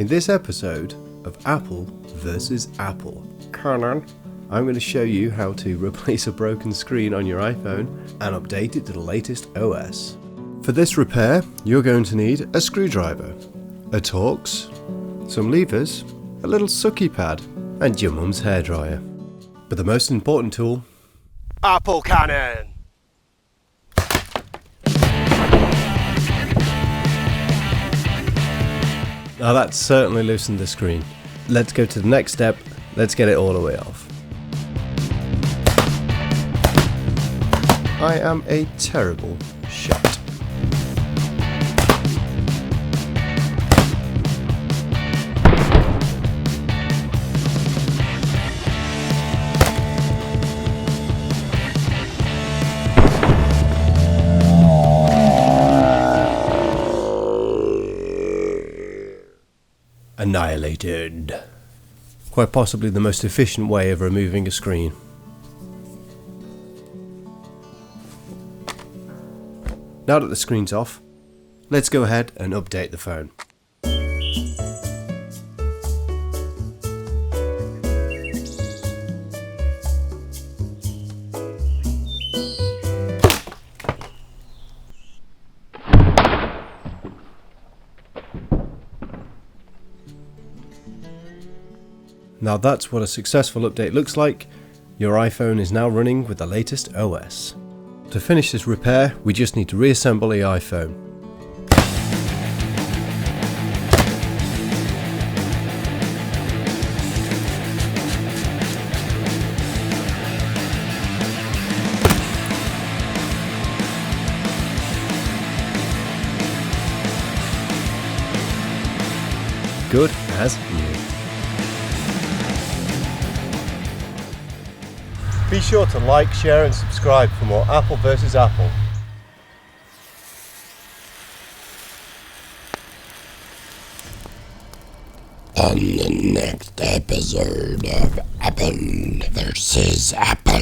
In this episode of Apple versus Apple, Canon, I'm going to show you how to replace a broken screen on your iPhone and update it to the latest OS. For this repair, you're going to need a screwdriver, a Torx, some levers, a little sucky pad, and your mum's hairdryer. But the most important tool, Apple Canon! Now that's certainly loosened the screen. Let's go to the next step, let's get it all the way off. I am a terrible shot. Annihilated. Quite possibly the most efficient way of removing a screen. Now that the screen's off, let's go ahead and update the phone. Now that's what a successful update looks like. Your iPhone is now running with the latest OS. To finish this repair, we just need to reassemble the iPhone. Good as new. Be sure to like, share and subscribe for more Apple versus Apple. On the next episode of Apple versus Apple,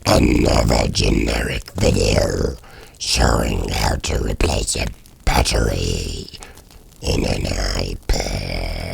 another generic video showing how to replace a battery in an iPad.